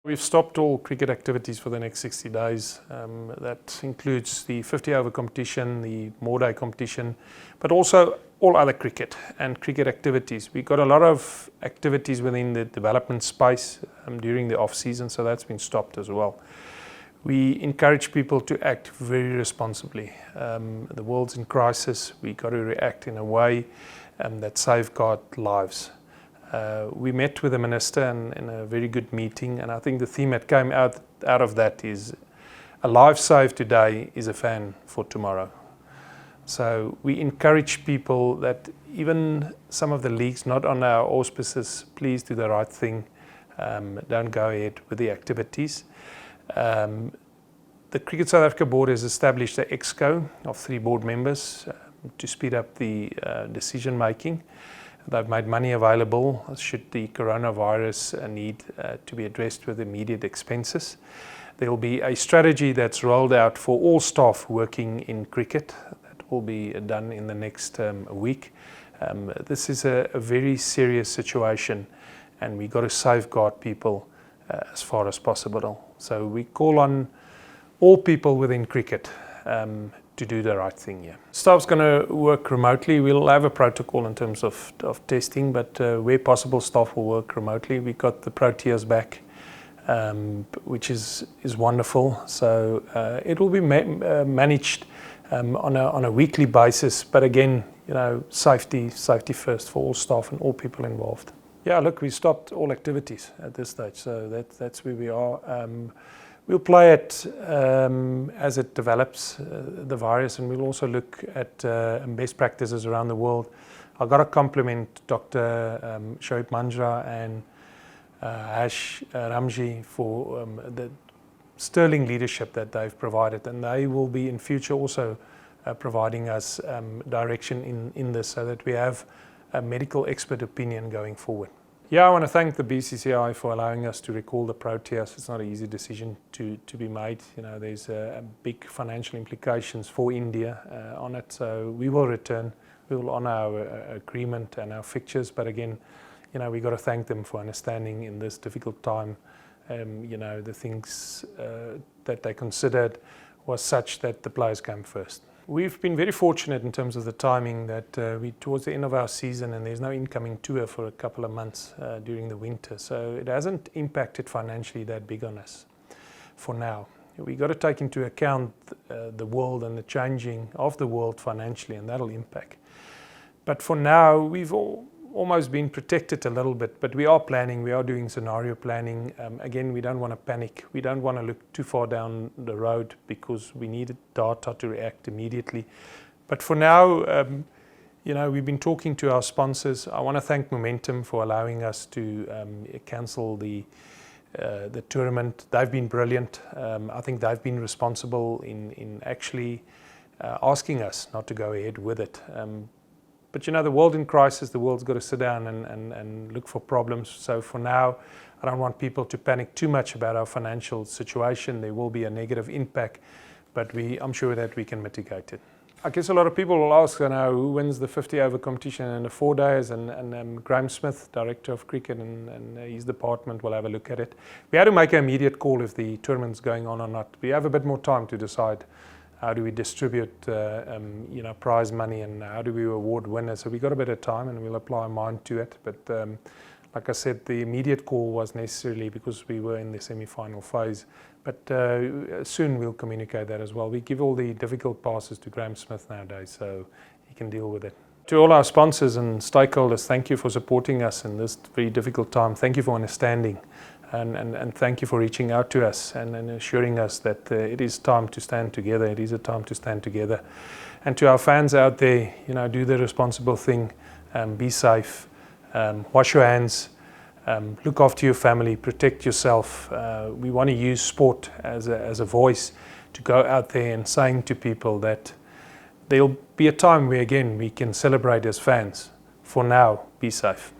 We've stopped all cricket activities for the next 60 days. That includes the 50-over competition, the More-Day competition, but also all other cricket and cricket activities. We've got a lot of activities within the development space during the off-season, so that's been stopped as well. We encourage people to act very responsibly. The world's in crisis. We've got to react in a way that safeguards lives. We met with the minister in a very good meeting, and I think the theme that came out of that is a life saved today is a fan for tomorrow. So we encourage people that even some of the leagues not on our auspices, please do the right thing. Don't go ahead with the activities. The Cricket South Africa board has established an exco of 3 board members to speed up the decision making. They've made money available should the coronavirus need to be addressed with immediate expenses. There will be a strategy that's rolled out for all staff working in cricket. That will be done in the next week. This is a very serious situation, and we've got to safeguard people as far as possible. So we call on all people within cricket to do the right thing here. Staff's going to work remotely. We'll have a protocol in terms of testing, but where possible, staff will work remotely. We got the Proteas back, which is wonderful. So it will be managed on a weekly basis. But again, you know, safety first for all staff and all people involved. Yeah, look, we stopped all activities at this stage, so that's where we are. We'll play it as it develops, the virus, and we'll also look at best practices around the world. I've got to compliment Dr. Shoaib Manjra and Ash Ramji for the sterling leadership that they've provided, and they will be in future also providing us direction in this, so that we have a medical expert opinion going forward. Yeah, I want to thank the BCCI for allowing us to recall the Proteas. It's not an easy decision to be made. You know, there's big financial implications for India on it. So we will return. We will honour our agreement and our fixtures. But again, you know, we've got to thank them for understanding in this difficult time. You know, the things that they considered was such that the players came first. We've been very fortunate in terms of the timing that we're towards the end of our season, and there's no incoming tour for a couple of months during the winter. So it hasn't impacted financially that big on us for now. We've got to take into account the world and the changing of the world financially, and that'll impact. But for now, we've almost been protected a little bit, but we are planning, we are doing scenario planning. Again, we don't want to panic. We don't want to look too far down the road because we need data to react immediately. But for now, you know, we've been talking to our sponsors. I want to thank Momentum for allowing us to cancel the tournament. They've been brilliant. I think they've been responsible in actually asking us not to go ahead with it. But you know, the world in crisis, the world's got to sit down and look for problems. So for now, I don't want people to panic too much about our financial situation. There will be a negative impact, but I'm sure that we can mitigate it. I guess a lot of people will ask, you know, who wins the 50-over competition and the 4 days, and Graham Smith, Director of Cricket, and his department will have a look at it. We had to make an immediate call if the tournament's going on or not. We have a bit more time to decide how do we distribute you know, prize money, and how do we award winners. So we got a bit of time, and we'll apply our mind to it. But like I said, the immediate call was necessarily because we were in the semi-final phase. But soon we'll communicate that as well. We give all the difficult passes to Graham Smith nowadays, so he can deal with it. To all our sponsors and stakeholders, thank you for supporting us in this very difficult time. Thank you for understanding. And thank you for reaching out to us and assuring us that it is time to stand together. It is a time to stand together. And to our fans out there, you know, do the responsible thing. Be safe. Wash your hands. Look after your family. Protect yourself. We want to use sport as a voice to go out there and saying to people that there'll be a time where, again, we can celebrate as fans. For now, be safe.